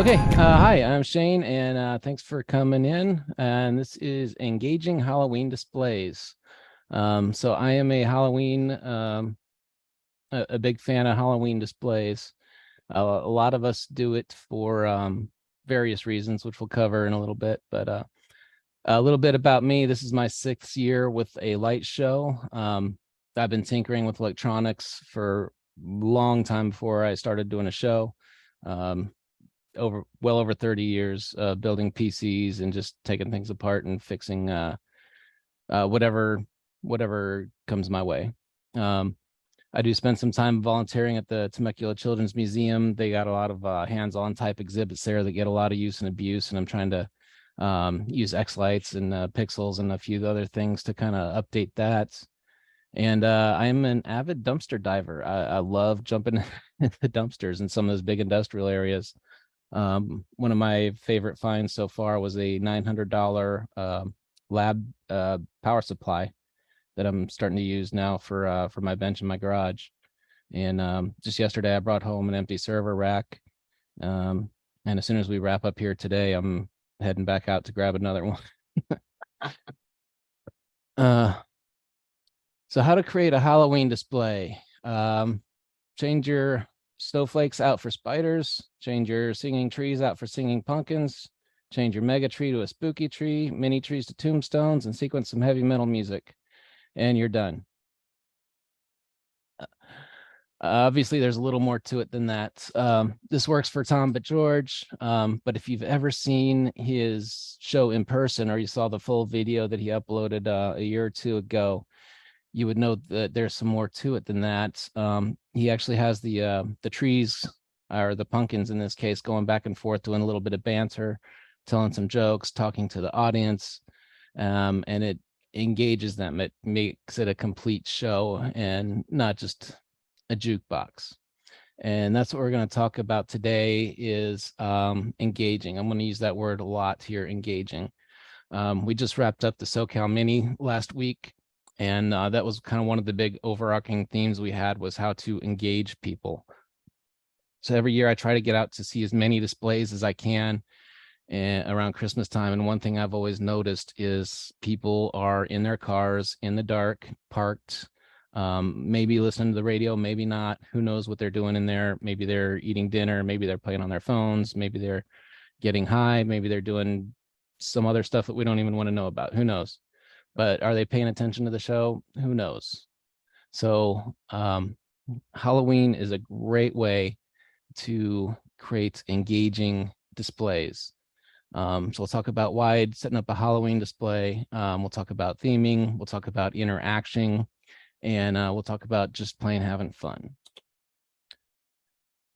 Okay, hi, I'm Shane, and thanks for coming in. And this is Engaging Halloween Displays. So I am a Halloween, a big fan of Halloween displays. A lot of us do it for various reasons, which we'll cover in a little bit. But a little bit about me. This is my 6th year with a light show. I've been tinkering with electronics for a long time before I started doing a show. Well over 30 years building PCs and just taking things apart and fixing whatever comes my way. I do spend some time volunteering at the Temecula Children's Museum. They got a lot of hands-on type exhibits there that get a lot of use and abuse, and I'm trying to use X lights and pixels and a few other things to kind of update that. And I'm an avid dumpster diver. I love jumping in the dumpsters in some of those big industrial areas. One of my favorite finds so far was a $900 lab power supply that I'm starting to use now for my bench in my garage. And just yesterday, I brought home an empty server rack. And as soon as we wrap up here today, I'm heading back out to grab another one. So how to create a Halloween display. Change your snowflakes out for spiders, change your singing trees out for singing pumpkins, change your mega tree to a spooky tree, mini trees to tombstones, and sequence some heavy metal music, and you're done. Obviously, there's a little more to it than that. This works for Tom but George, but if you've ever seen his show in person or you saw the full video that he uploaded a year or two ago, you would know that there's some more to it than that. He actually has the trees, or the pumpkins in this case, going back and forth, doing a little bit of banter, telling some jokes, talking to the audience, and it engages them. It makes it a complete show and not just a jukebox. And that's what we're going to talk about today is engaging. I'm going to use that word a lot here, engaging. We just wrapped up the SoCal Mini last week. And that was kind of one of the big overarching themes we had, was how to engage people. So every year I try to get out to see as many displays as I can around Christmas time. And one thing I've always noticed is people are in their cars in the dark, parked, maybe listening to the radio, maybe not. Who knows what they're doing in there? Maybe they're eating dinner, maybe they're playing on their phones, maybe they're getting high, maybe they're doing some other stuff that we don't even want to know about. Who knows? But are they paying attention to the show? Who knows? So Halloween is a great way to create engaging displays. So we'll talk about why setting up a Halloween display. We'll talk about theming. We'll talk about interaction, and we'll talk about just plain having fun.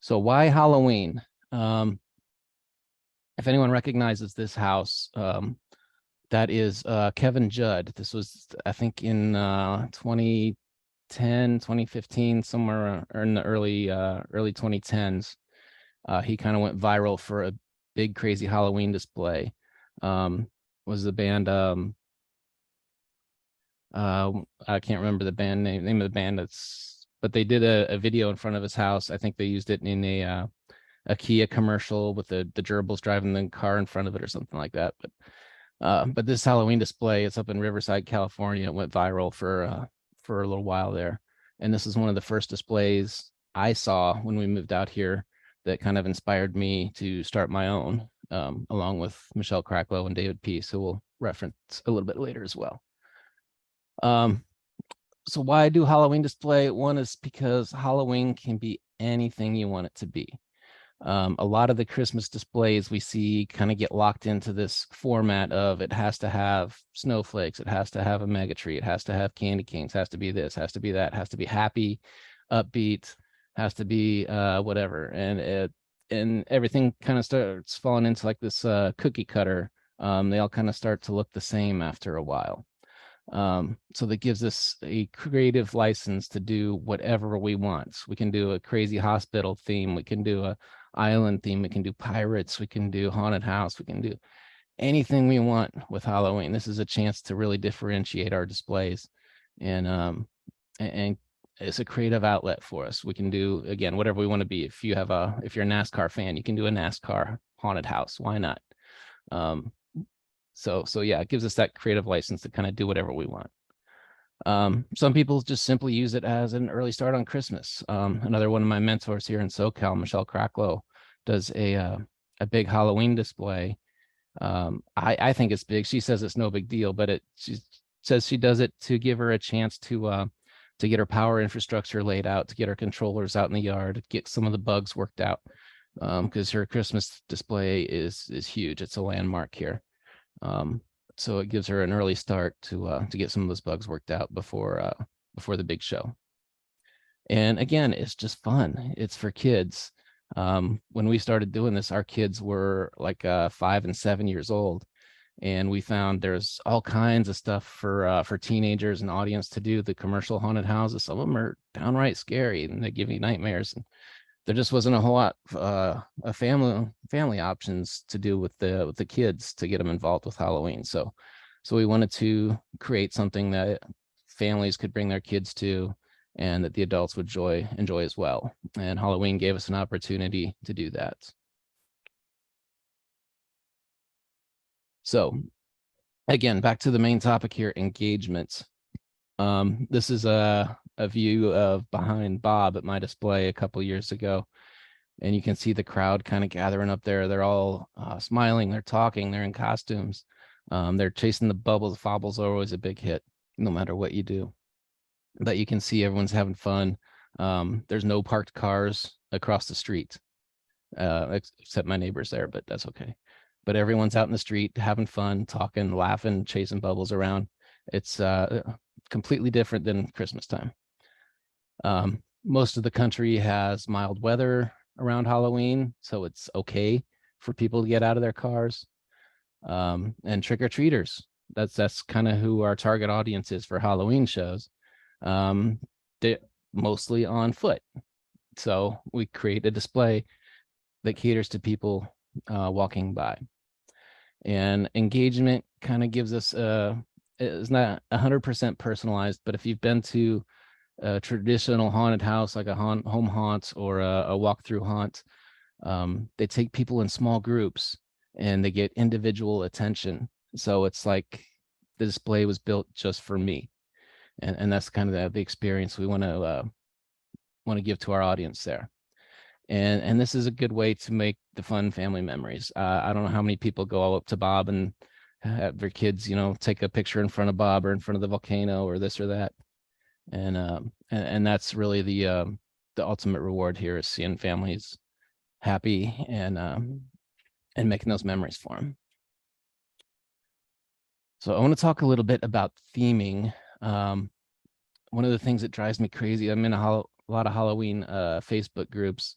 So why Halloween? If anyone recognizes this house, that is Kevin Judd. This was, I think, in 2010, 2015, somewhere or in the early 2010s. He kind of went viral for a big, crazy Halloween display. Was the band, I can't remember the band name of the band, but they did a video in front of his house. I think they used it in a Kia commercial with the gerbils driving the car in front of it or something like that. But this Halloween display, it's up in Riverside, California. It went viral for a little while there. And this is one of the first displays I saw when we moved out here that kind of inspired me to start my own, along with Michelle Cracklow and David Peace, who we'll reference a little bit later as well. So why do Halloween display? One is because Halloween can be anything you want it to be. A lot of the Christmas displays we see kind of get locked into this format of it has to have snowflakes, it has to have a mega tree, it has to have candy canes, has to be this, has to be that, has to be happy, upbeat, has to be whatever, and everything kind of starts falling into like this cookie cutter. They all kind of start to look the same after a while. So that gives us a creative license to do whatever we want. We can do a crazy hospital theme, we can do a island theme, we can do pirates, we can do haunted house, we can do anything we want with Halloween. This is a chance to really differentiate our displays and it's a creative outlet for us. We can do, again, whatever we want to be. If you're a NASCAR fan, you can do a NASCAR haunted house. Why not? So yeah, it gives us that creative license to kind of do whatever we want. Some people just simply use it as an early start on Christmas. Another one of my mentors here in SoCal, Michelle Cracklow, does a big Halloween display. I think it's big. She says it's no big deal, but she says she does it to give her a chance to get her power infrastructure laid out, to get her controllers out in the yard, get some of the bugs worked out. Because her Christmas display is huge. It's a landmark here. So it gives her an early start to get some of those bugs worked out before the big show. And again, it's just fun. It's for kids. When we started doing this, our kids were like 5 and 7 years old, and we found there's all kinds of stuff for teenagers and audience to do. The commercial haunted houses, some of them are downright scary and they give you nightmares. And there just wasn't a whole lot of family options to do with the kids to get them involved with Halloween. So we wanted to create something that families could bring their kids to, and that the adults would enjoy as well. And Halloween gave us an opportunity to do that. So again, back to the main topic here, engagement. This is a view of behind Bob at my display a couple years ago. And you can see the crowd kind of gathering up there. They're all smiling, they're talking, they're in costumes. They're chasing the bubbles. Fobbles are always a big hit, no matter what you do. But you can see everyone's having fun. There's no parked cars across the street, except my neighbors there, but that's okay. But everyone's out in the street having fun, talking, laughing, chasing bubbles around. It's completely different than Christmas time. Most of the country has mild weather around Halloween, so it's okay for people to get out of their cars. And trick-or-treaters, that's kind of who our target audience is for Halloween shows. They're mostly on foot. So we create a display that caters to people walking by. And engagement kind of gives us it's not 100% personalized, but if you've been to a traditional haunted house, like a home haunt or a walkthrough haunt, they take people in small groups and they get individual attention. So it's like the display was built just for me. And that's kind of the experience we want to give to our audience there. And this is a good way to make the fun family memories. I don't know how many people go up to Bob and have their kids, take a picture in front of Bob or in front of the volcano or this or that. And that's really the ultimate reward here, is seeing families happy and making those memories for them. So I want to talk a little bit about theming. One of the things that drives me crazy, I'm in a lot of Halloween Facebook groups,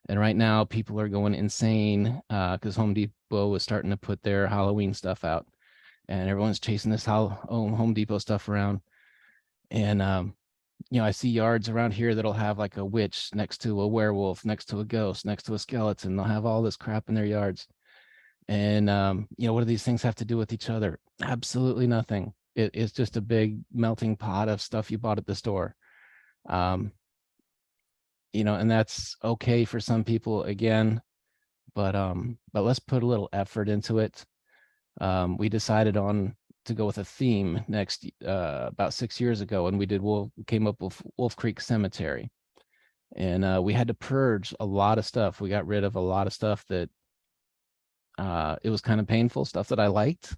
and right now people are going insane because Home Depot was starting to put their Halloween stuff out, and everyone's chasing this Home Depot stuff around. And I see yards around here that'll have like a witch next to a werewolf, next to a ghost, next to a skeleton. They'll have all this crap in their yards. And what do these things have to do with each other? Absolutely nothing. It's just a big melting pot of stuff you bought at the store. And that's okay for some people, again, but let's put a little effort into it. We decided to go with a theme next about 6 years ago, and we came up with Wolf Creek Cemetery. And we had to purge a lot of stuff. We got rid of a lot of stuff that it was kind of painful, stuff that I liked,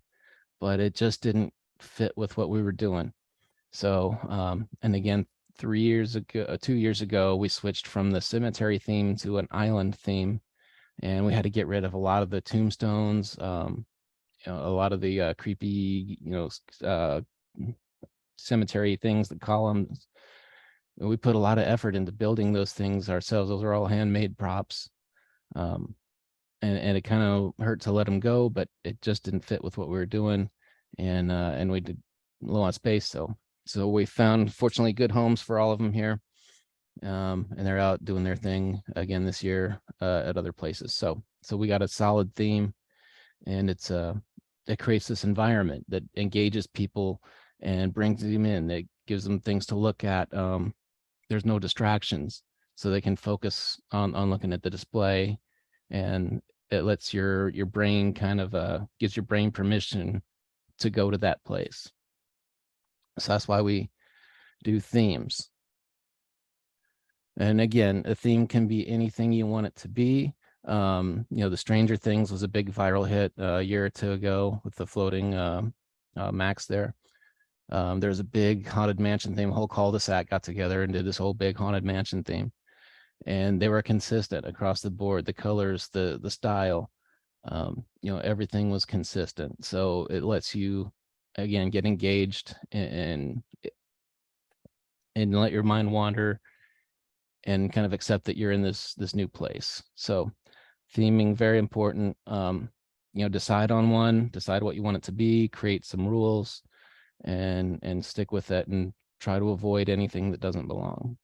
but it just didn't fit with what we were doing. So, and again, 2 years ago, we switched from the cemetery theme to an island theme, and we had to get rid of a lot of the tombstones, a lot of the creepy, cemetery things, the columns. We put a lot of effort into building those things ourselves. Those are all handmade props. And it kind of hurt to let them go, but it just didn't fit with what we were doing. And we did low on space. So we found, fortunately, good homes for all of them here. And they're out doing their thing again this year at other places. So we got a solid theme, and it creates this environment that engages people and brings them in. It gives them things to look at. there's no distractions, so they can focus on looking at the display, and it lets your brain kind of gives your brain permission to go to that place. So that's why we do themes. And again, a theme can be anything you want it to be. The Stranger Things was a big viral hit a year or two ago with the floating Max there. There's a big haunted mansion theme. Whole cul-de-sac got together and did this whole big haunted mansion theme, and they were consistent across the board. The colors, the style, everything was consistent. So it lets you, again, get engaged and let your mind wander and kind of accept that you're in this new place. So theming, very important. Decide on one, decide what you want it to be, create some rules, and stick with it, and try to avoid anything that doesn't belong.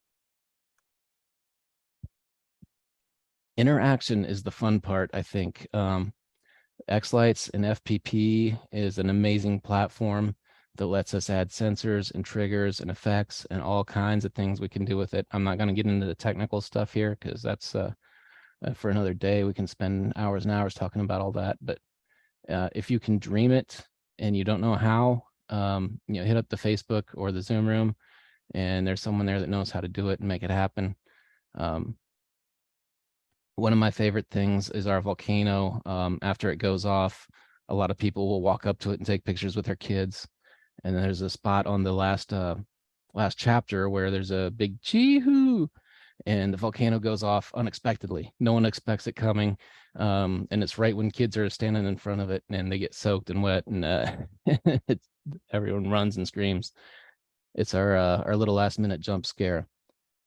Interaction is the fun part, I think. Xlights and FPP is an amazing platform that lets us add sensors and triggers and effects and all kinds of things we can do with it. I'm not going to get into the technical stuff here because that's for another day. We can spend hours and hours talking about all that. But if you can dream it and you don't know how, hit up the Facebook or the Zoom room, and there's someone there that knows how to do it and make it happen. One of my favorite things is our volcano. After it goes off, a lot of people will walk up to it and take pictures with their kids. And then there's a spot on the last chapter where there's a big chee-hoo, and the volcano goes off unexpectedly. No one expects it coming. And it's right when kids are standing in front of it and they get soaked and wet, and everyone runs and screams. It's our little last minute jump scare.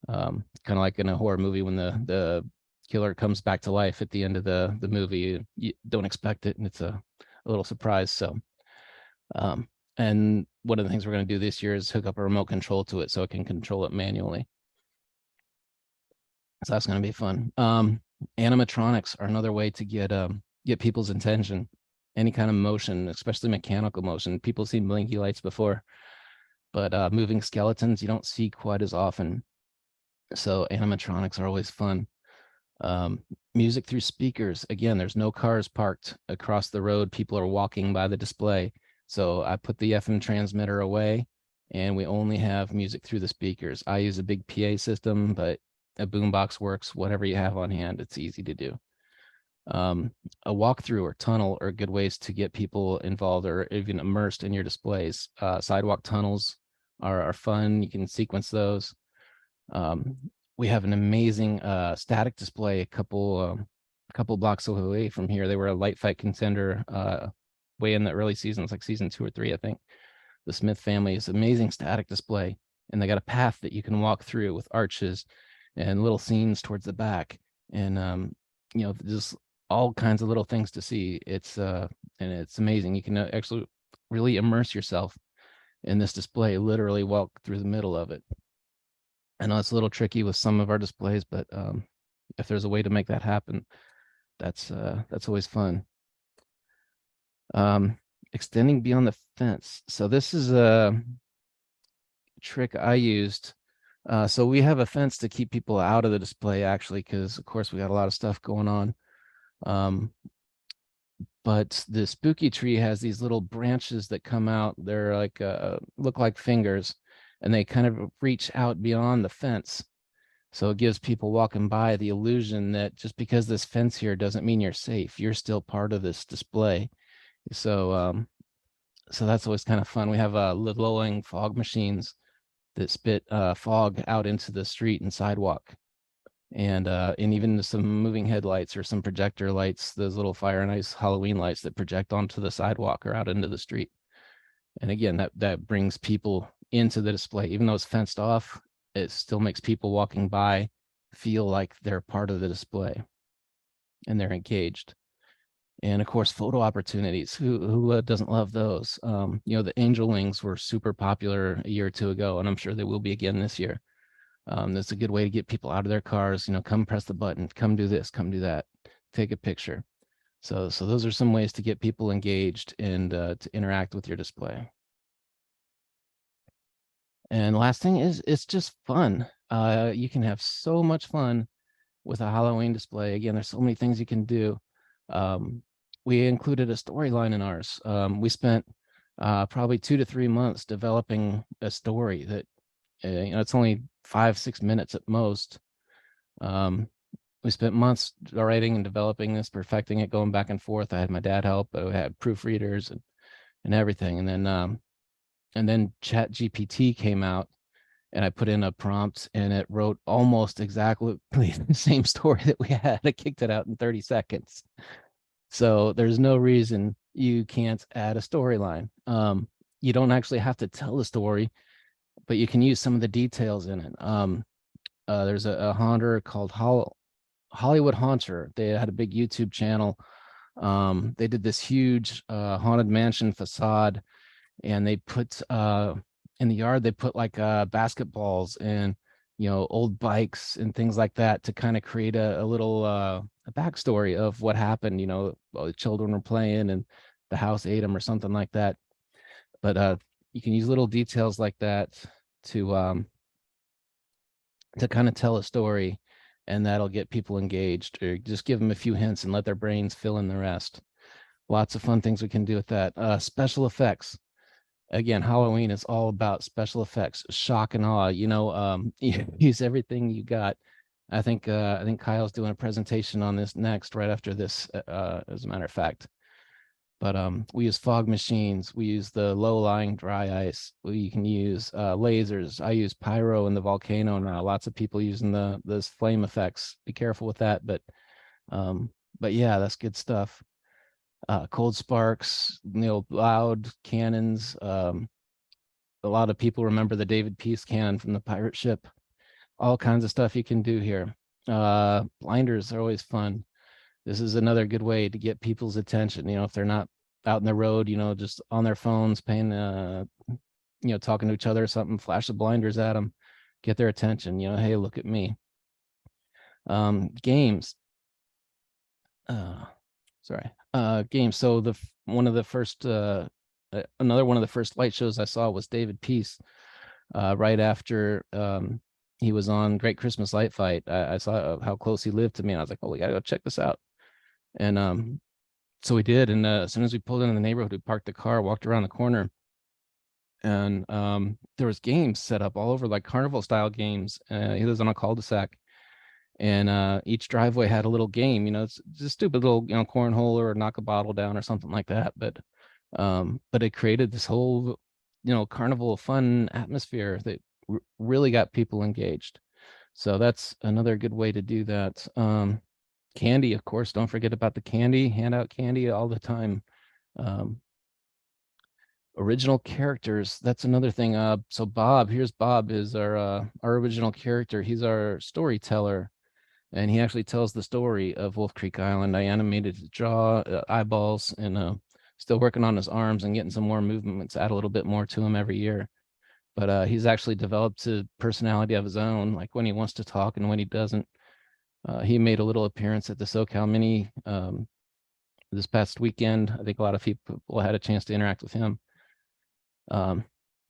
Kind of like in a horror movie when the killer comes back to life at the end of the movie. You don't expect it, and it's a little surprise. So and one of the things we're going to do this year is hook up a remote control to it so it can control it manually. So that's going to be fun. Animatronics are another way to get people's attention. Any kind of motion, especially mechanical motion. People have seen blinky lights before, but moving skeletons you don't see quite as often. So animatronics are always fun. Music through speakers. Again, there's no cars parked across the road. People are walking by the display. So I put the FM transmitter away, and we only have music through the speakers. I use a big PA system, but a boombox works. Whatever you have on hand, it's easy to do. A walkthrough or tunnel are good ways to get people involved or even immersed in your displays. Sidewalk tunnels are fun. You can sequence those. We have an amazing static display a couple blocks away from here. They were a light fight contender way in the early seasons, like season 2 or 3, I think. The Smith family is amazing static display, and they got a path that you can walk through with arches and little scenes towards the back, and just all kinds of little things to see. It's and it's amazing. You can actually really immerse yourself in this display, literally walk through the middle of it. I know it's a little tricky with some of our displays, but if there's a way to make that happen, that's always fun. Extending beyond the fence. So this is a trick I used. So we have a fence to keep people out of the display, actually, because of course we got a lot of stuff going on. But the spooky tree has these little branches that come out. They're like look like fingers, and they kind of reach out beyond the fence. So it gives people walking by the illusion that just because this fence here doesn't mean you're safe. You're still part of this display. So so that's always kind of fun. We have glowing fog machines that spit fog out into the street and sidewalk, and even some moving headlights or some projector lights, those little fire and ice Halloween lights that project onto the sidewalk or out into the street. And again, that brings people into the display. Even though it's fenced off, it still makes people walking by feel like they're part of the display and they're engaged. And of course, photo opportunities. Who doesn't love those? The angel wings were super popular a year or two ago, and I'm sure they will be again this year. That's a good way to get people out of their cars. Come press the button, come do this, come do that, take a picture. So those are some ways to get people engaged and to interact with your display. And last thing is, it's just fun. You can have so much fun with a Halloween display. Again, there's so many things you can do. We included a storyline in ours. We spent probably 2 to 3 months developing a story that it's only 5-6 minutes at most. We spent months writing and developing this, perfecting it, going back and forth. I had my dad help. I had proofreaders and everything. And then Chat GPT came out, and I put in a prompt, and it wrote almost exactly the same story that we had. I kicked it out in 30 seconds. So there's no reason you can't add a storyline. You don't actually have to tell the story, but you can use some of the details in it. There's a haunter called Hollywood Haunter. They had a big YouTube channel. They did this huge haunted mansion facade, and they put in the yard, they put like basketballs and old bikes and things like that to kind of create a little a backstory of what happened. The children were playing and the house ate them or something like that. But you can use little details like that to kind of tell a story, and that'll get people engaged, or just give them a few hints and let their brains fill in the rest. Lots of fun things we can do with that. Special effects. Again, Halloween is all about special effects, shock and awe. Use everything you got. I think Kyle's doing a presentation on this next, right after this, as a matter of fact. But we use fog machines. We use the low-lying dry ice. We can use lasers. I use pyro in the volcano now. Lots of people using those flame effects. Be careful with that, but yeah, that's good stuff. Cold sparks, loud cannons. A lot of people remember the David Peace cannon from the pirate ship. All kinds of stuff you can do here. Blinders are always fun. This is another good way to get people's attention. If they're not out in the road, just on their phones, paying, talking to each other or something, flash the blinders at them, get their attention. Hey, look at me. Games. Games. So another one of the first light shows I saw was David Peace. Right after he was on Great Christmas Light Fight, I saw how close he lived to me, and I was like, oh, we gotta go check this out. And so we did. And as soon as we pulled into the neighborhood, we parked the car, walked around the corner, and there was games set up all over, like carnival style games. He lives on a cul-de-sac, and each driveway had a little game. It's just stupid little cornhole or knock a bottle down or something like that, but it created this whole carnival fun atmosphere that really got people engaged. So that's another good way to do that. Candy, of course, don't forget about the candy. Hand out candy all the time. Original characters, that's another thing. So Bob is our original character. He's our storyteller, and he actually tells the story of Wolf Creek Island. I animated his jaw, eyeballs, and still working on his arms and getting some more movements, add a little bit more to him every year. But he's actually developed a personality of his own, like when he wants to talk and when he doesn't. He made a little appearance at the SoCal Mini this past weekend. I think a lot of people had a chance to interact with him.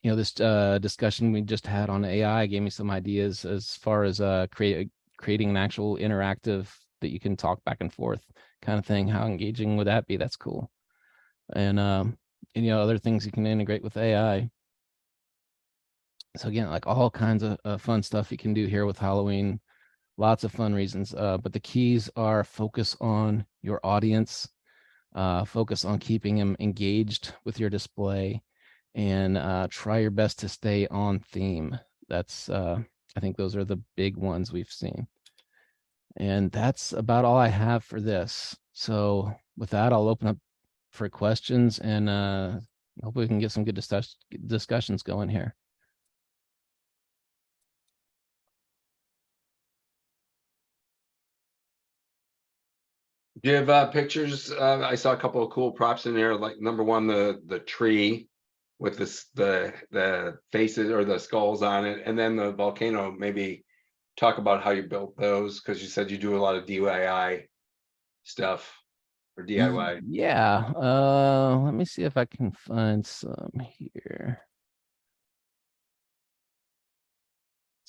This discussion we just had on AI gave me some ideas as far as creating an actual interactive that you can talk back and forth kind of thing. How engaging would that be? That's cool. And other things you can integrate with AI. So again, like all kinds of fun stuff you can do here with Halloween. Lots of fun reasons, but the keys are focus on your audience, focus on keeping them engaged with your display, and try your best to stay on theme. That's I think those are the big ones we've seen. And that's about all I have for this. So with that, I'll open up for questions, and hope we can get some good discussions going here. Do you have pictures? I saw a couple of cool props in there, like number one, the tree with the faces or the skulls on it, and then the volcano. Maybe talk about how you built those, because you said you do a lot of DIY stuff or DIY. Yeah. Let me see if I can find some here.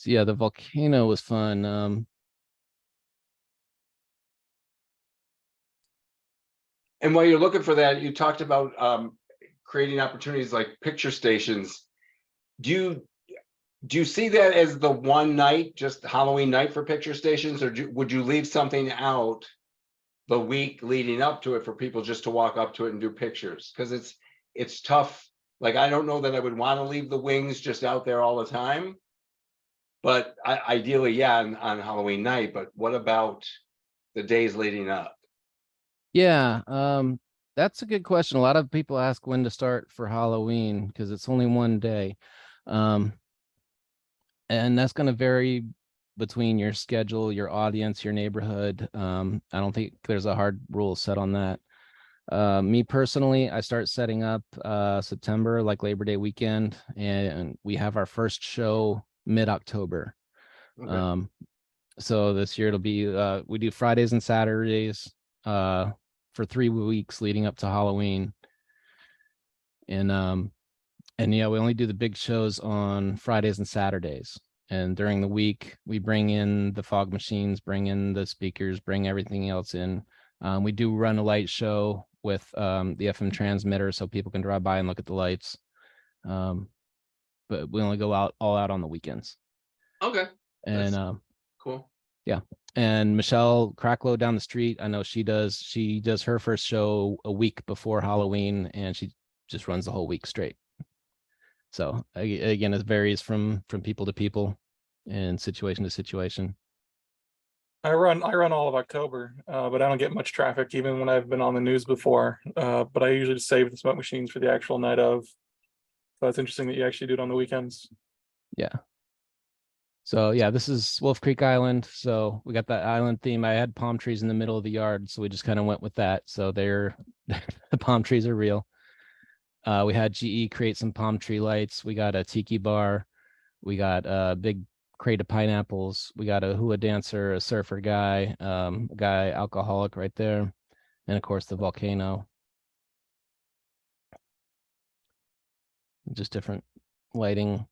So yeah, the volcano was fun. And while you're looking for that, you talked about creating opportunities like picture stations. Do you do you see that as the one night, just Halloween night for picture stations, or would you leave something out the week leading up to it for people just to walk up to it and do pictures? Because it's tough. Like I don't know that I would want to leave the wings just out there all the time, but ideally, yeah, on Halloween night. But what about the days leading up? Yeah, that's a good question. A lot of people ask when to start for Halloween because it's only one day. Um, and that's going to vary between your schedule, your audience, your neighborhood. I don't think there's a hard rule set on that. Me personally, I start setting up September, like Labor Day weekend, and we have our first show mid-October. Okay. Um, so this year it'll be we do Fridays and Saturdays for 3 weeks leading up to Halloween. And yeah, we only do the big shows on Fridays and Saturdays. And during the week, we bring in the fog machines, bring in the speakers, bring everything else in. We do run a light show with the FM transmitter so people can drive by and look at the lights. Um, but we only go out all out on the weekends. Okay. And That's cool. yeah. And Michelle Cracklow down the street, I know she does her first show a week before Halloween and she just runs the whole week straight. So again, it varies from people to people and situation to situation. I run all of October, but I don't get much traffic even when I've been on the news before. But I usually just save the smoke machines for the actual night of. So it's interesting that you actually do it on the weekends. Yeah. So yeah, this is Wolf Creek Island. So we got that island theme. I had palm trees in the middle of the yard, so we just kind of went with that. So they're the palm trees are real. We had GE create some palm tree lights. We got a tiki bar. We got a big crate of pineapples. We got a hula dancer, a surfer guy, a guy alcoholic right there, and of course the volcano. Just different lighting.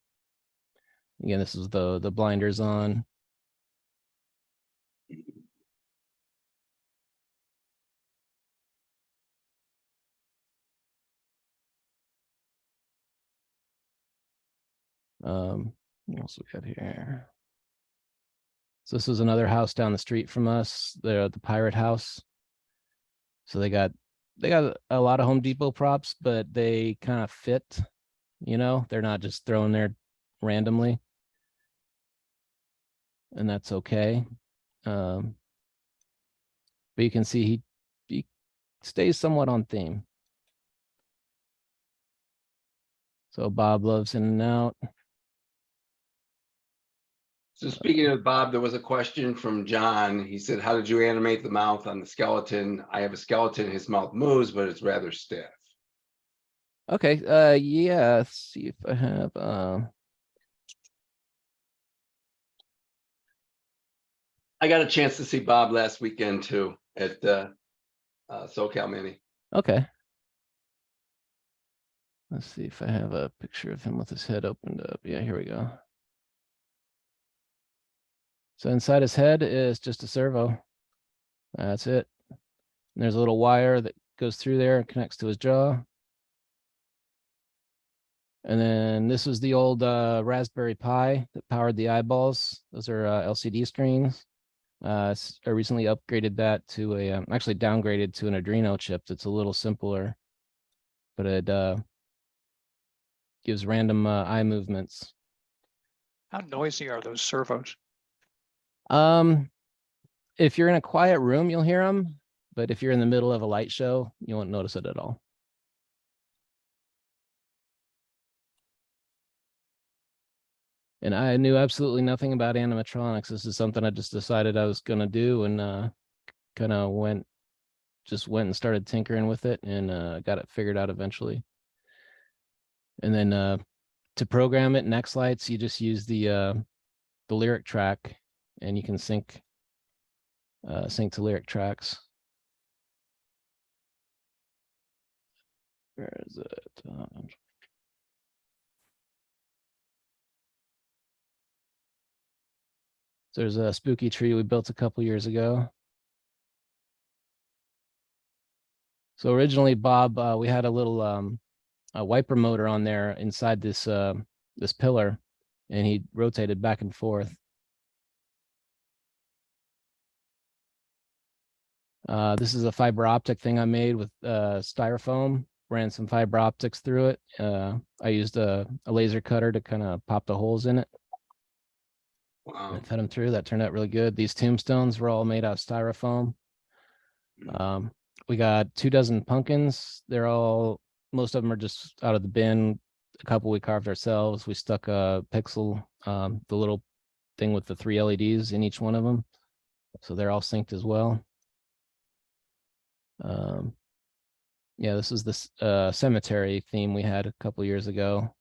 Again, this is the blinders on. What else we got here? So this is another house down the street from us. They're the Pirate House. So they got a lot of Home Depot props, but they kind of fit, they're not just thrown there randomly. And that's okay. But you can see he stays somewhat on theme. So Bob loves in and out. So speaking of Bob, there was a question from John. He said, how did you animate the mouth on the skeleton? I have a skeleton, his mouth moves, but it's rather stiff. Okay, yeah, let's see if I have I got a chance to see Bob last weekend too at SoCal Mini. okay. Let's see if I have a picture of him with his head opened up. Yeah, here we go. So inside his head is just a servo. That's it. And there's a little wire that goes through there and connects to his jaw. And then this was the old Raspberry Pi that powered the eyeballs. Those are LCD screens. I recently upgraded that to actually downgraded to an Adreno chip that's a little simpler, but it gives random eye movements. How noisy are those servos? If you're in a quiet room, you'll hear them, but if you're in the middle of a light show, you won't notice it at all. And I knew absolutely nothing about animatronics. This is something I just decided I was gonna do, and kind of went and started tinkering with it, and got it figured out eventually. And then to program it in X-Lights, you just use the lyric track, and you can sync to lyric tracks. Where is it? So there's a spooky tree we built a couple years ago. So originally, Bob, we had a little a wiper motor on there inside this this pillar, and he rotated back and forth. This is a fiber optic thing I made with styrofoam. Ran some fiber optics through it. I used a laser cutter to kind of pop the holes in it. Wow. And fed them through. That turned out really good. These tombstones were all made out of styrofoam. We got 24 pumpkins. They're all, most of them are just out of the bin. A couple we carved ourselves. We stuck a pixel, the little thing with the 3 LEDs in each one of them. So they're all synced as well. Yeah, this is this cemetery theme we had a couple years ago.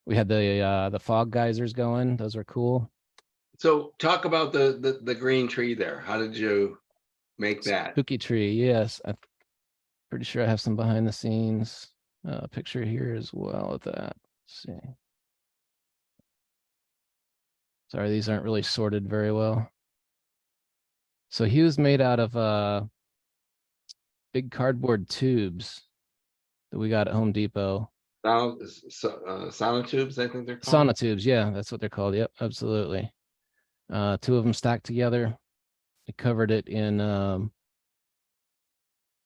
We had the fog geysers going. Those are cool. So talk about the green tree there. How did you make that? Spooky tree, yes. I'm pretty sure I have some behind the scenes picture here as well of that. Let's see. Sorry, these aren't really sorted very well. So he was made out of big cardboard tubes that we got at Home Depot. Sonotubes, I think they're called. Sonotubes, yeah, that's what they're called. Yep, absolutely. 2 of them stacked together. We covered it in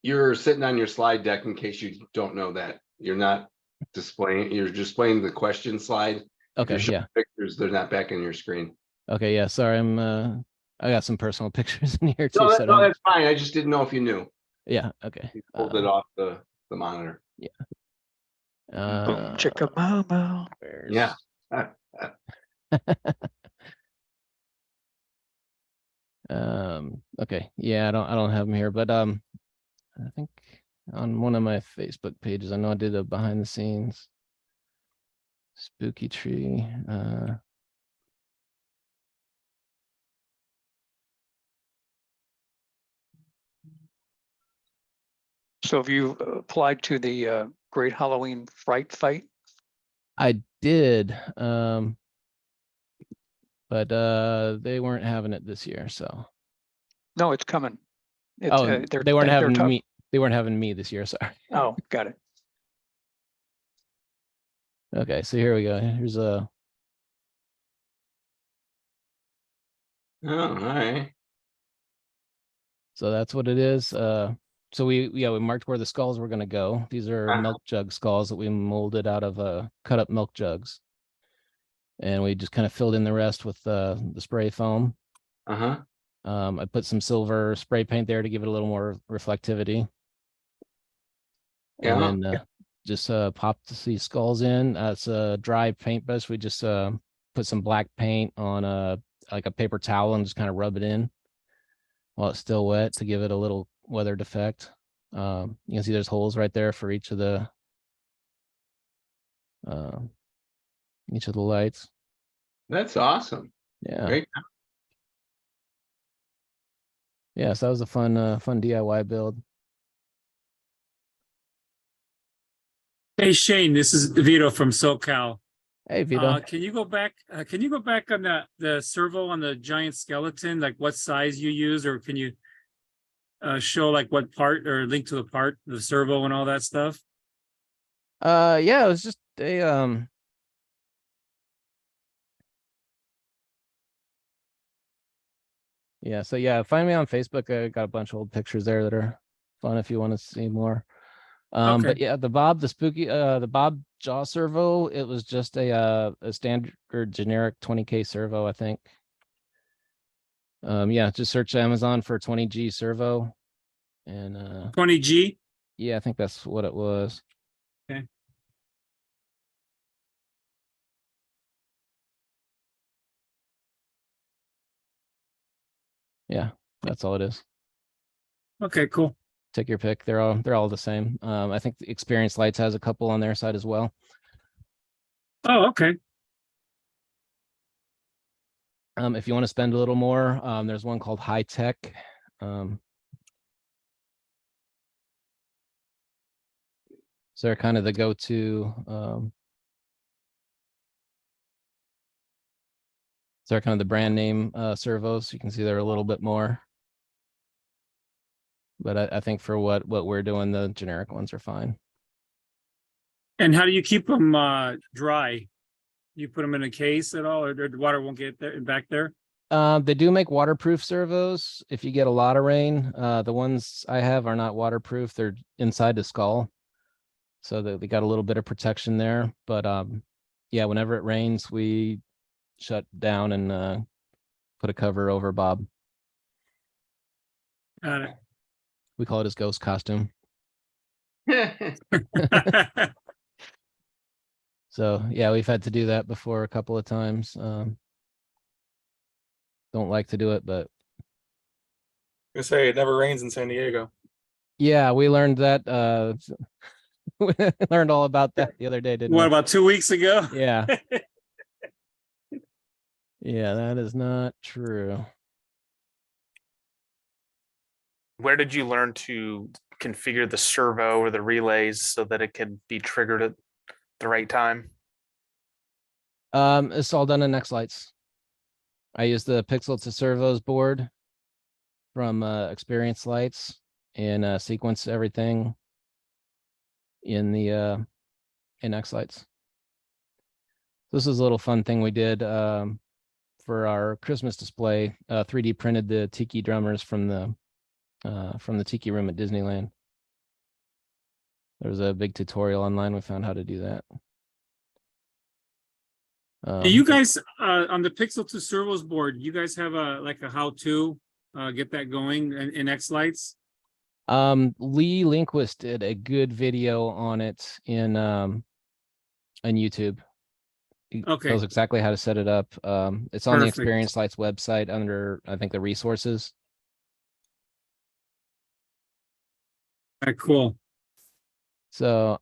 You're sitting on your slide deck in case you don't know that. You're not displaying, you're displaying the question slide. If okay, you're showing yeah. pictures, they're not back in your screen. Okay, yeah. Sorry, I got some personal pictures in here too. No, So no, that's fine. I just didn't know if you knew. yeah, okay. You pulled it off the monitor. Yeah. Boom, chicka boom. Where's... Yeah. Okay, yeah, I don't have them here, but I think on one of my Facebook pages, I know I did a behind the scenes spooky tree. So have you applied to the Great Halloween Fright Fight? I did, but they weren't having it this year, so. No, it's coming. It's, Oh, they're, they weren't they're having tough. me. They weren't having me this year. Sorry. Oh, got it. Okay, so here we go. Here's a. Oh, all right. So that's what it is. So we marked where the skulls were going to go. These are milk jug skulls that we molded out of cut up milk jugs, and we just kind of filled in the rest with the spray foam. Uh-huh. I put some silver spray paint there to give it a little more reflectivity. Yeah. And then just popped these skulls in. It's a dry paintbrush. We just put some black paint on like a paper towel and just kind of rub it in while it's still wet to give it a little weathered effect. You can see there's holes right there for each of the lights. That's awesome. Yeah. Great. Yeah, so that was a fun DIY build. Hey Shane, this is Vito from SoCal. Hey, Vito. Can you go back? Can you go back on the servo on the giant skeleton? Like what size you use, or can you show like what part or link to the part, the servo and all that stuff? Yeah, it was just a yeah, so yeah, find me on Facebook. I got a bunch of old pictures there that are fun if you want to see more. Okay. But yeah, the Bob jaw servo, it was just a standard generic 20K servo, I think. Yeah, just search Amazon for 20G servo, and 20G. yeah, I think that's what it was. Okay. Yeah, that's all it is. Okay, cool. Take your pick. They're all the same. I think the Experience Lights has a couple on their side as well. Oh, okay. If you want to spend a little more, there's one called High Tech. So they're kind of the go-to. So they're kind of the brand name servos. You can see they're a little bit more. But I think for what we're doing, the generic ones are fine. And how do you keep them dry? You put them in a case at all, or the water won't get there back there? They do make waterproof servos if you get a lot of rain. The ones I have are not waterproof. They're inside the skull. So they got a little bit of protection there. But yeah, whenever it rains, we shut down and put a cover over Bob. Got it. We call it his ghost costume. So yeah, we've had to do that before a couple of times. Don't like to do it, but I say it never rains in San Diego. yeah, we learned that. We learned all about that the other day, didn't What we? about 2 weeks ago? Yeah. Yeah, that is not true. Where did you learn to configure the servo or the relays so that it could be triggered at the right time? It's all done in X-Lights. I use the Pixel to Servos board from Experience Lights and sequence everything in the in X-Lights. This is a little fun thing we did for our Christmas display. 3D printed the tiki drummers from the tiki room at Disneyland. There was a big tutorial online. We found how to do that. Do you guys on the Pixel 2 servos board, you guys have a how-to get that going in X-Lights? Lee Linquist did a good video on it on YouTube. He Okay. tells exactly how to set it up. It's on the Perfect. Experience Lights website under, I think, the resources. All right, cool. So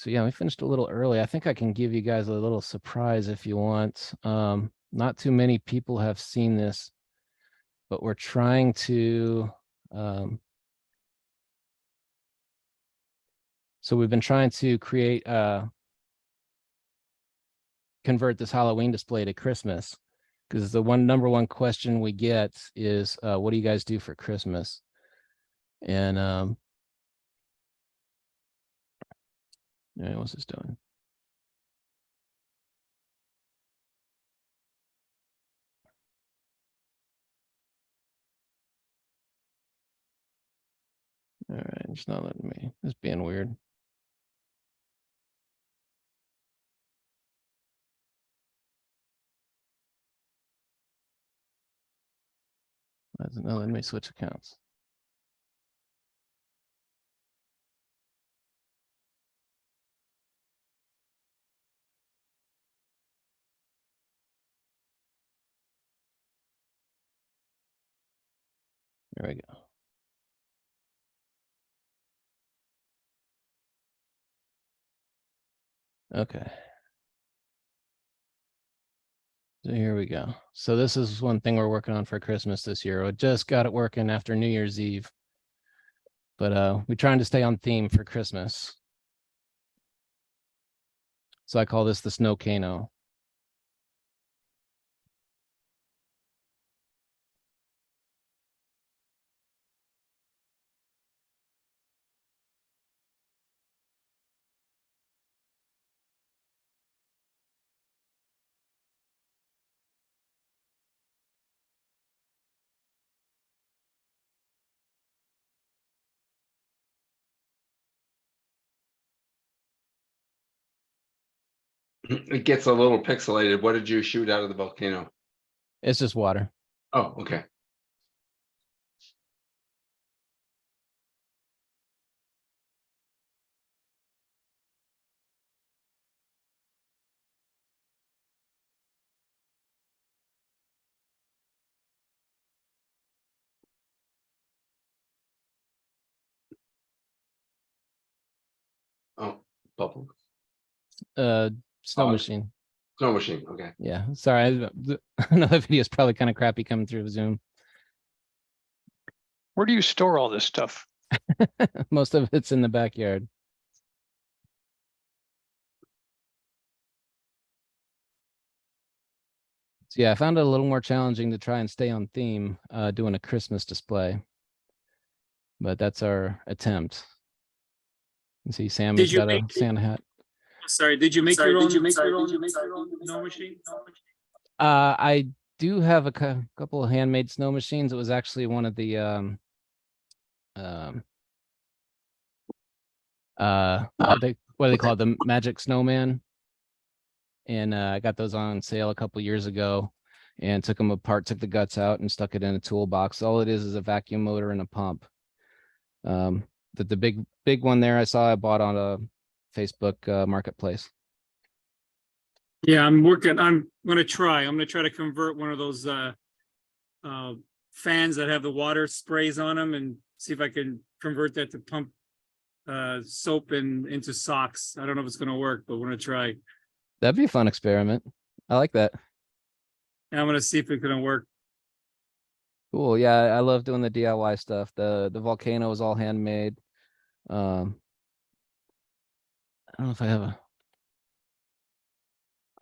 yeah, we finished a little early. I think I can give you guys a little surprise if you want. Not too many people have seen this, but we're trying to so we've been trying to create convert this Halloween display to Christmas, because the number one question we get is what do you guys do for Christmas? And what's this doing? All right, it's not letting me. It's being weird. Why is it not letting me switch accounts? There we go. Okay. So here we go. So this is one thing we're working on for Christmas this year. We just got it working after New Year's Eve. But we're trying to stay on theme for Christmas. So I call this the Snowcano. It gets a little pixelated. What did you shoot out of the volcano? It's just water. Oh, okay. Oh, bubble. Snow Oh, machine. Snow machine. Okay. Yeah. Sorry. Another video is probably kind of crappy coming through Zoom. Where do you store all this stuff? Most of it's in the backyard. It's So yeah, I found it a little more challenging to try and stay on theme, doing a Christmas display. But that's our attempt. You see Sam has Did you got a make, Santa hat. sorry, did you make your own snow machine? I do have a couple of handmade snow machines. It was actually one of the what do they call it? The Magic Snowman. And I got those on sale a couple years ago and took them apart, took the guts out and stuck it in a toolbox. All it is a vacuum motor and a pump. The big one there I bought on a Facebook marketplace. Yeah, I'm gonna try to convert one of those fans that have the water sprays on them and see if I can convert that to pump soap into socks. I don't know if it's gonna work, but we're gonna try. That'd be a fun experiment. I like that. And I'm gonna see if it's gonna work. Cool. Yeah, I love doing the DIY stuff. The volcano is all handmade. I don't know if I have a.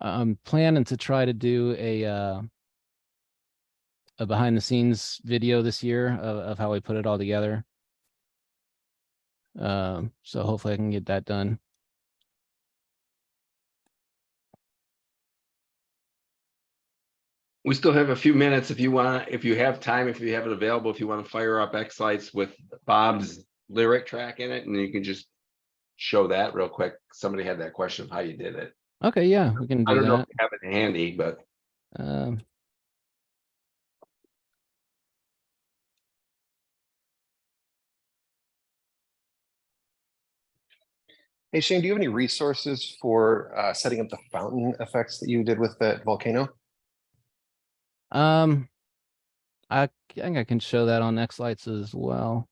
I'm planning to try to do a behind the scenes video this year of how we put it all together. So hopefully I can get that done. We still have a few minutes if you want, if you have time, if you have it available, if you want to fire up X-Lights with Bob's lyric track in it, and you can just show that real quick. Somebody had that question of how you did it. Okay, yeah, we can I do don't know if that. you have it handy, but Hey Shane, do you have any resources for setting up the fountain effects that you did with that volcano? I think I can show that on X-Lights as well.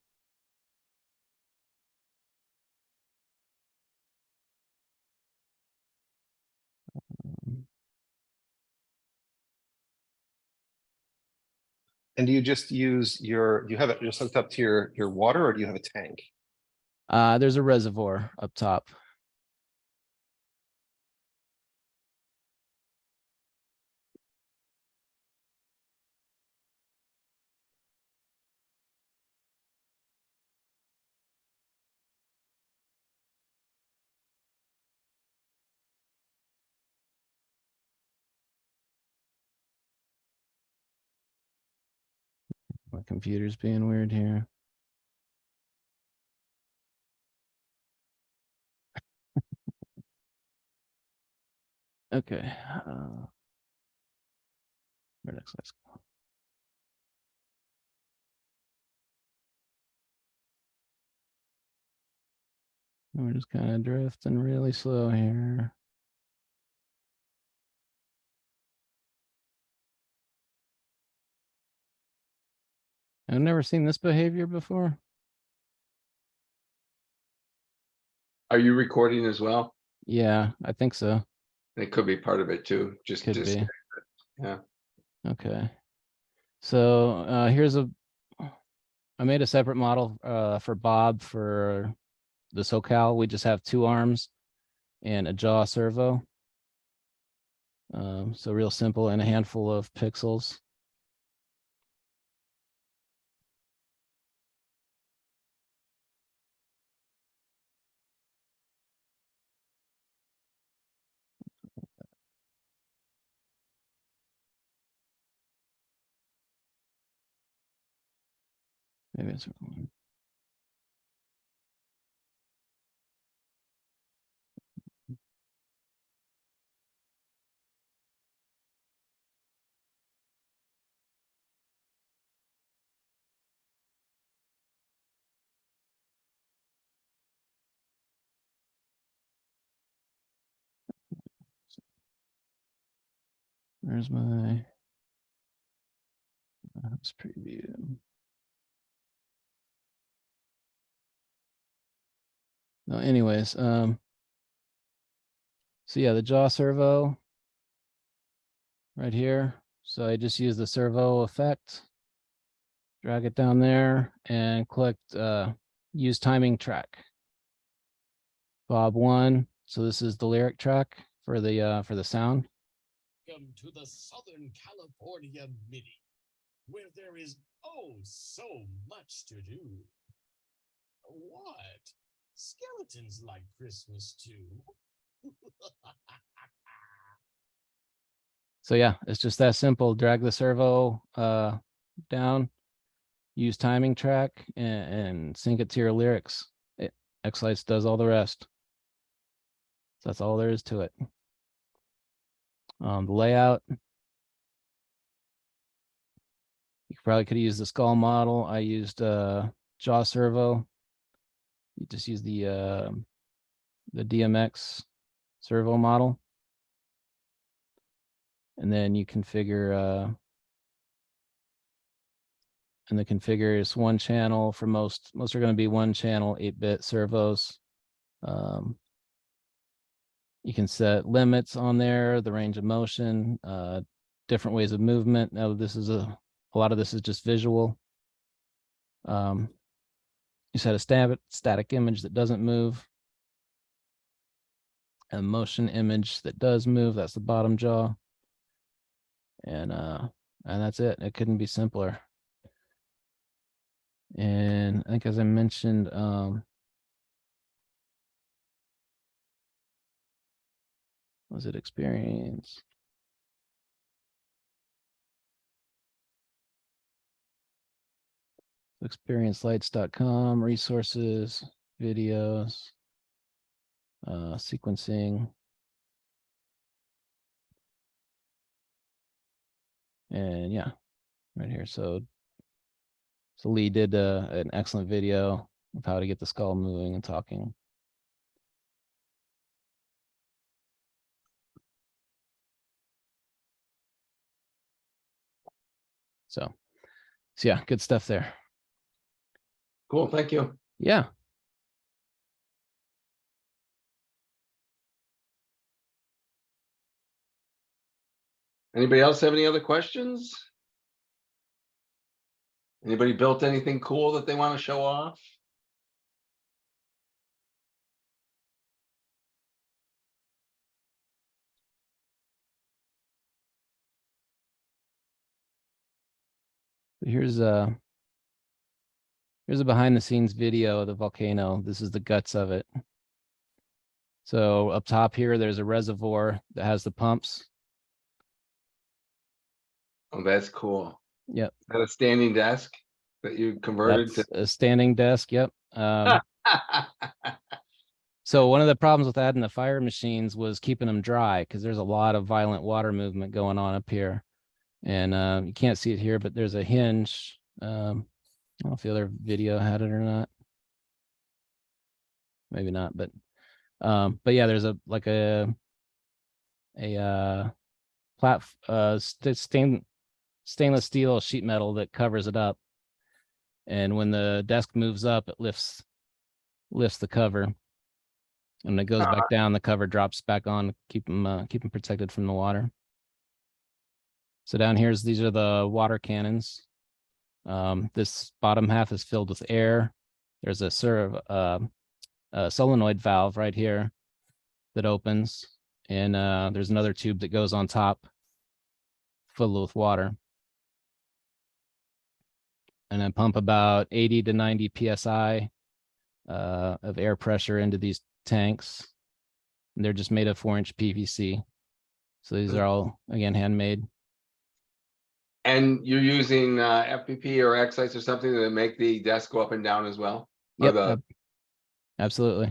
And do you just use you have it just hooked up to your water, or do you have a tank? There's a reservoir up top. My computer's being weird here. Okay. Where next? Let's go. We're just kind of drifting really slow here. I've never seen this behavior before. are you recording as well? Yeah, I think so. It could be part of it too. Just Could be. yeah. Okay. So here's I made a separate model for Bob for the SoCal. We just have 2 arms and a jaw servo. So real simple and a handful of pixels. Maybe it's wrong. Where's my let's preview? No, anyways, so yeah, the jaw servo right here. So I just use the servo effect, drag it down there and click use timing track. Bob 1. So this is the lyric track for the sound. Welcome to the Southern California Mini, where there is oh so much to do. What? Skeletons like Christmas too. So yeah, it's just that simple. Drag the servo down, use timing track, and sync it to your lyrics. Xlights does all the rest. So that's all there is to it. The layout. You probably could have used the skull model. I used jaw servo. You just use the DMX servo model. And then you configure and the configure is one channel for most are going to be one channel 8-bit servos. You can set limits on there, the range of motion, different ways of movement. Now this is a lot of this is just visual. You set a static image that doesn't move, a motion image that does move. That's the bottom jaw, and that's it. It couldn't be simpler. And I think, as I mentioned, was it experience? Experiencelights.com, resources, videos, sequencing. And yeah, right here. So Lee did an excellent video of how to get the skull moving and talking. So yeah, good stuff there. Cool, thank you. Yeah. Anybody else have any other questions? Anybody built anything cool that they want to show off? Here's a behind the scenes video of the volcano. This is the guts of it. So up top here, there's a reservoir that has the pumps. Oh, that's cool. Yep. Is that a standing desk that you converted That's a standing desk. Yep. to? So one of the problems with adding the fire machines was keeping them dry, because there's a lot of violent water movement going on up here. And you can't see it here, but there's a hinge. I don't know if the other video had it or not. Maybe not, but yeah, there's a stainless steel sheet metal that covers it up. And when the desk moves up, it lifts the cover. And when it goes back down, the cover drops back on, keep them protected from the water. So down here, these are the water cannons. This bottom half is filled with air. There's a solenoid valve right here that opens, and there's another tube that goes on top filled with water. And I pump about 80 to 90 psi of air pressure into these tanks. And they're just made of 4-inch PVC. So these are all, again, handmade. And you're using FPP or Xlights or something that make the desk go up and down as well? Yep, absolutely.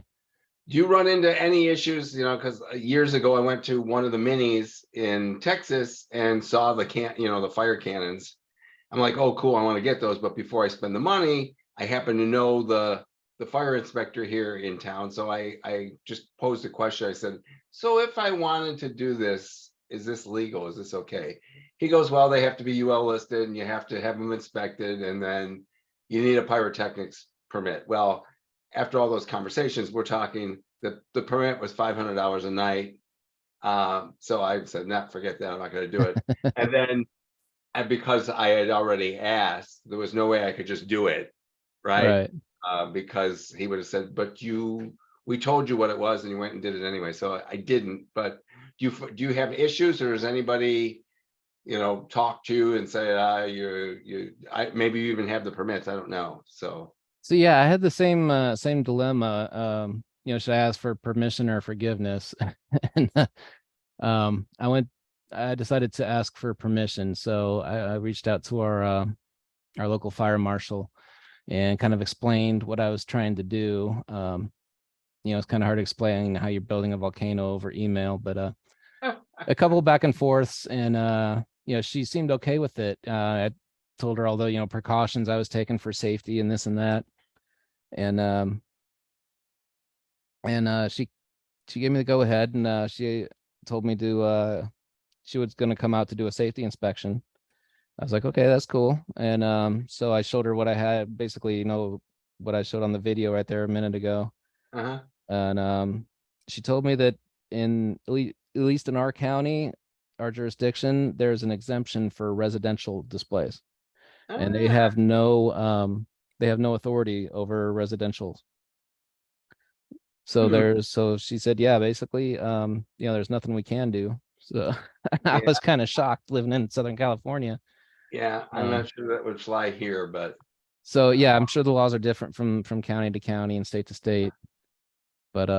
Do you run into any issues, because years ago I went to one of the minis in Texas and saw the fire cannons. I'm like, oh, cool, I want to get those. But before I spend the money, I happen to know the fire inspector here in town. So I just posed a question. I said, so if I wanted to do this, is this legal? Is this okay? He goes, well, they have to be UL listed and you have to have them inspected. And then you need a pyrotechnics permit. Well, after all those conversations, we're talking that the permit was $500 a night. So I said, nah, forget that. I'm not going to do it. And because I had already asked, there was no way I could just do it. Right. Because he would have said, but we told you what it was and you went and did it anyway. So I didn't, but do you have issues, or does anybody, talk to you and say, maybe you even have the permits, I don't know, so. So yeah, I had the same dilemma. Should I ask for permission or forgiveness? And I decided to ask for permission. So I reached out to our local fire marshal and kind of explained what I was trying to do. It's kind of hard to explain how you're building a volcano over email, but a couple back and forths, and she seemed okay with it. I told her all the precautions I was taking for safety and this and that, and she gave me the go ahead, and she told me to she was going to come out to do a safety inspection. I was like, okay, that's cool. And so I showed her what I had, basically, what I showed on the video right there a minute ago. Uh-huh. And she told me that at least in our county, our jurisdiction, there's an exemption for residential displays, and they have no authority over residential. So so she said, yeah, basically, there's nothing we can do. So I was kind of shocked living in Southern California. Yeah, I'm not sure that would fly here, but. So yeah, I'm sure the laws are different from county to county and state to state. But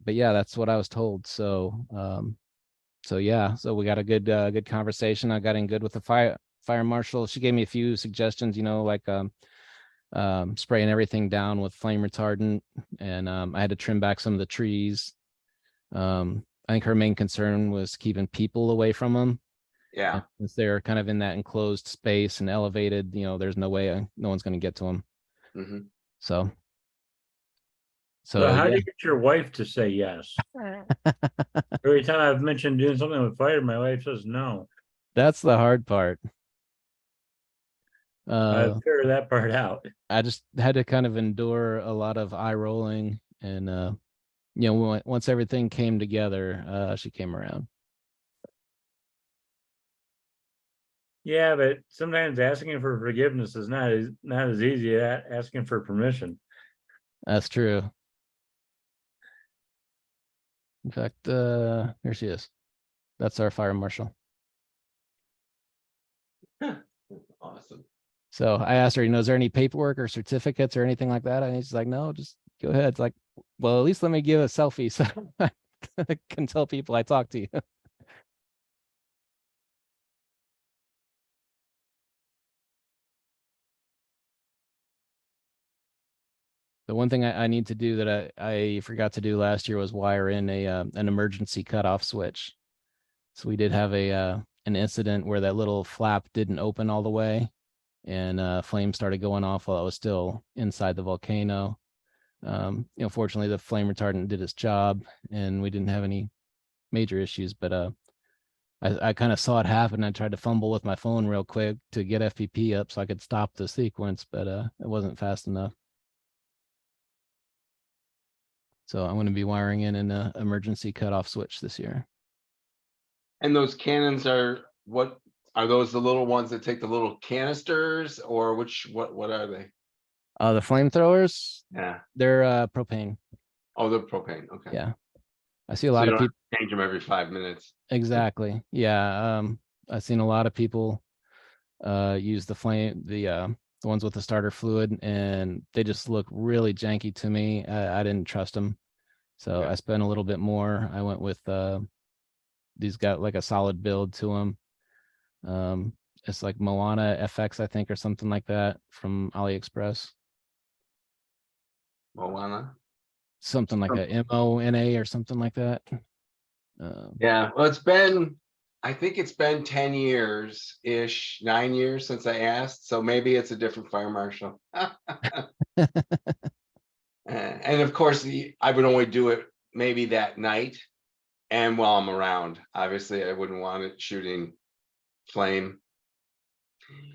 yeah, that's what I was told. So yeah, so we got a good conversation. I got in good with the fire marshal. She gave me a few suggestions, like spraying everything down with flame retardant, and I had to trim back some of the trees. I think her main concern was keeping people away from them. Yeah. Since they're kind of in that enclosed space and elevated, there's no way no one's going to get to them. Mm-hmm. So Well, how yeah. do you get your wife to say yes? Every time I've mentioned doing something with fire, my wife says no. That's the hard part. I've figured that part out. I just had to kind of endure a lot of eye rolling, and once everything came together, she came around. Yeah, but sometimes asking for forgiveness is not as easy as asking for permission. That's true. In fact, here she is. That's our fire marshal. Awesome. So I asked her, is there any paperwork or certificates or anything like that? And she's like, no, just go ahead. It's like, well, at least let me give a selfie so I can tell people I talked to you. The one thing I need to do that I forgot to do last year was wire in an emergency cutoff switch. So we did have an incident where that little flap didn't open all the way, and flames started going off while I was still inside the volcano. Fortunately, the flame retardant did its job, and we didn't have any major issues. But I kind of saw it happen. I tried to fumble with my phone real quick to get FPP up so I could stop the sequence, but it wasn't fast enough. So I'm going to be wiring in an emergency cutoff switch this year. And those cannons what are those, the little ones that take the little canisters, or what are they? The flamethrowers, Yeah. they're propane. Oh, they're propane. Okay. Yeah. I see a lot of people change them every 5 minutes. Exactly. Yeah. I've seen a lot of people use the ones with the starter fluid, and they just look really janky to me. I didn't trust them. So I spent a little bit more. I went with these got like a solid build to them. It's like Moana FX, I think, or something like that from AliExpress. Moana. Something like a MONA or something like that. Yeah, well, I think it's been 10 years ish, 9 years since I asked. So maybe it's a different fire marshal. And of course, I would only do it maybe that night and while I'm around. Obviously, I wouldn't want it shooting flame.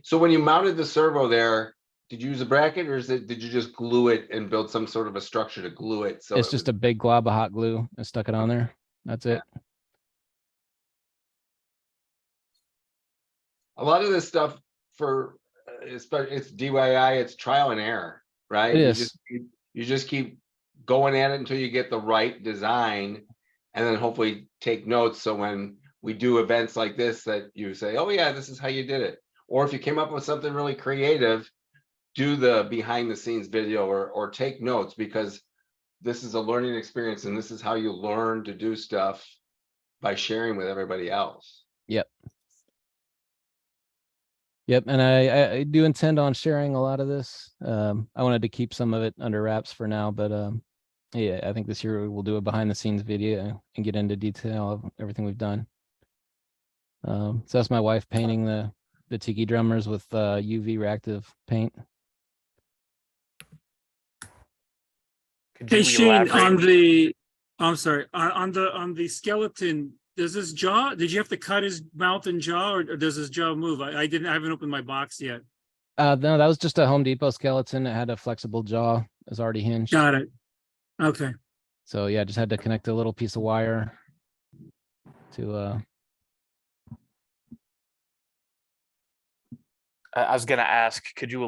So when you mounted the servo there, did you use a bracket, or did you just glue it and build some sort of a structure to glue it? So it's just a big glob of hot glue and stuck it on there. That's it. A lot of this stuff it's DIY, it's trial and error, right? It is. You just keep going at it until you get the right design, and then hopefully take notes. So when we do events like this, that you say, oh yeah, this is how you did it. Or if you came up with something really creative, do the behind the scenes video or take notes, because this is a learning experience and this is how you learn to do stuff by sharing with everybody else. Yep. Yep, and I do intend on sharing a lot of this. I wanted to keep some of it under wraps for now, but yeah, I think this year we'll do a behind the scenes video and get into detail of everything we've done. So that's my wife painting the tiki drummers with UV reactive paint. Could Hey you Shane, on elaborate? the, I'm sorry, on the skeleton, does his jaw, did you have to cut his mouth and jaw, or does his jaw move? I haven't opened my box yet. No, that was just a Home Depot skeleton. It had a flexible jaw. It was already hinged. Got it. Okay. So yeah, just had to connect a little piece of wire to I was gonna ask, could you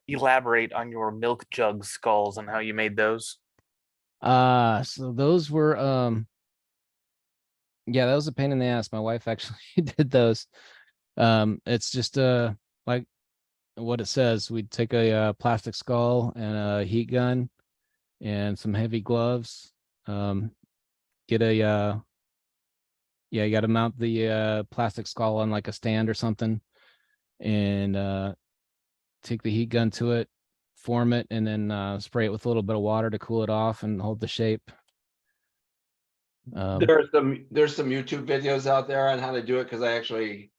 elaborate on your milk jug skulls and how you made those? so those were yeah, that was a pain in the ass. My wife actually did those. It's just like what it says. We'd take a plastic skull and a heat gun and some heavy gloves. Get a yeah, you got to mount the plastic skull on like a stand or something, and take the heat gun to it, form it, and then spray it with a little bit of water to cool it off and hold the shape. There's some YouTube videos out there on how to do it, because I actually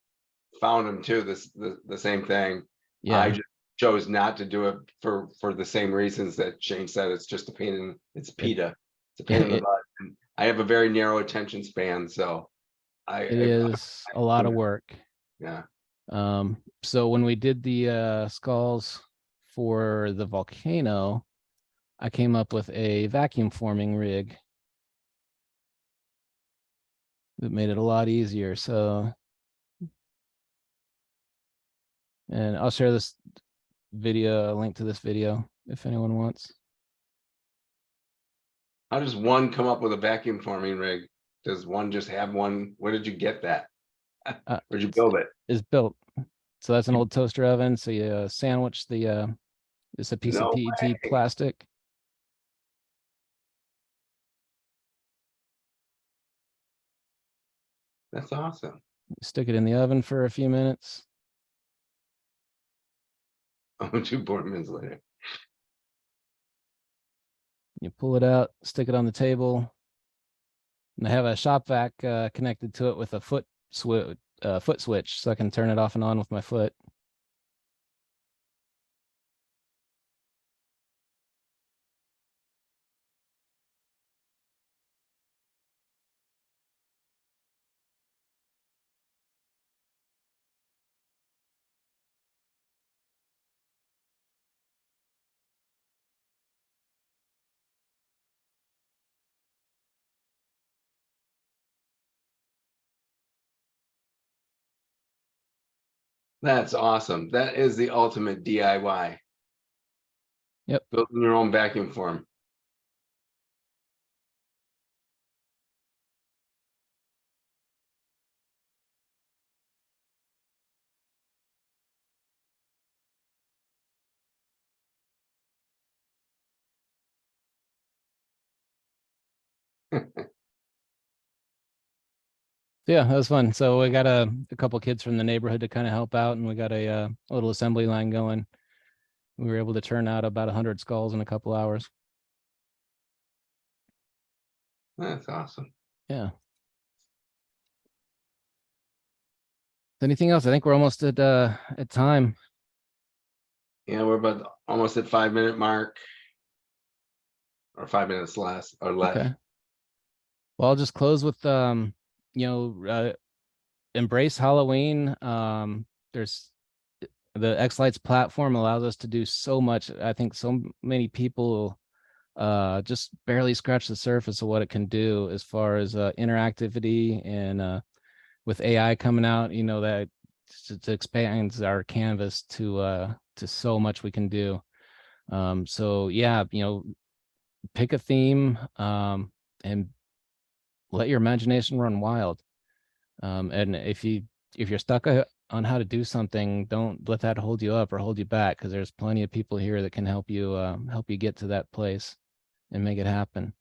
found them too. The same thing. Yeah, I just chose not to do it for the same reasons that Shane said. It's just a pain in it's PETA. It's a pain in the butt. And I have a very narrow attention span, so it is a lot of work. Yeah. So when we did the skulls for the volcano, I came up with a vacuum forming rig that made it a lot easier. So, and I'll share this video, a link to this video if anyone wants. How does one come up with a vacuum forming rig? Does one just have one? Where did you get that? Where'd you build it? It's built. So that's an old toaster oven. So you sandwich the it's a piece of No PET way. plastic. That's awesome. Stick it in the oven for a few minutes. Oh, 2 more minutes later. You pull it out, stick it on the table, and I have a shop vac connected to it with a foot switch, so I can turn it off and on with my foot. That's awesome. That is the ultimate DIY. Yep. Building your own vacuum form. Yeah, that was fun. So we got a couple kids from the neighborhood to kind of help out, and we got a little assembly line going. We were able to turn out about 100 skulls in a couple hours. That's awesome. Yeah. Anything else? I think we're almost at time. Yeah, we're about almost at 5-minute mark. Or 5 minutes less or less. Okay. Well, I'll just close with embrace Halloween. There's the X-Lights platform allows us to do so much. I think so many people just barely scratch the surface of what it can do as far as interactivity, and with AI coming out, that it expands our canvas to so much we can do. So yeah, pick a theme and let your imagination run wild. And if you're stuck on how to do something, don't let that hold you up or hold you back, because there's plenty of people here that can help you get to that place and make it happen.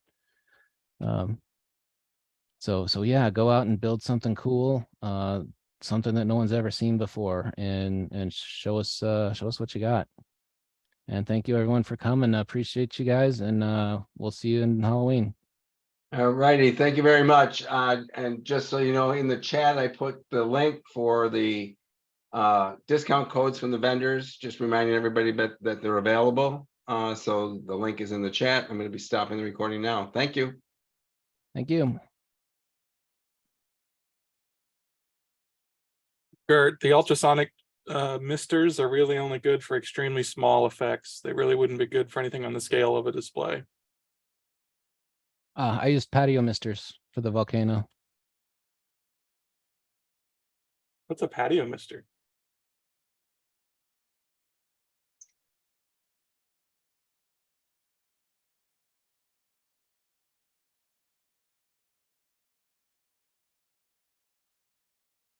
So yeah, go out and build something cool, something that no one's ever seen before, and show us what you got. And thank you everyone for coming. I appreciate you guys, and we'll see you in Halloween. All righty, thank you very much. And just so you know, in the chat, I put the link for the discount codes from the vendors, just reminding everybody that they're available. So the link is in the chat. I'm going to be stopping the recording now. Thank you. Thank you. Gert, the ultrasonic misters are really only good for extremely small effects. They really wouldn't be good for anything on the scale of a display. I used patio misters for the volcano. What's a patio mister?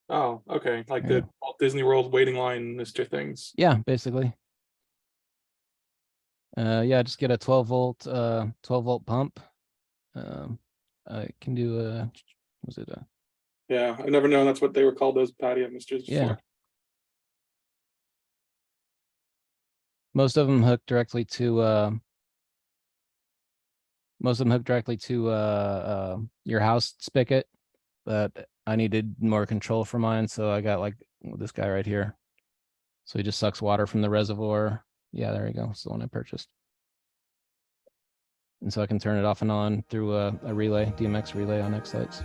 Oh, okay, like Yeah. the Walt Disney World waiting line mister things. Yeah, basically. Yeah, just get a 12 volt pump. I can do was it a Yeah, I've never known that's what they were called, those patio misters yeah. before. Most of them hook directly to your house spigot, but I needed more control for mine, so I got like this guy right here. So he just sucks water from the reservoir. Yeah, there you go. It's the one I purchased. And so I can turn it off and on through a relay, DMX relay on X sites.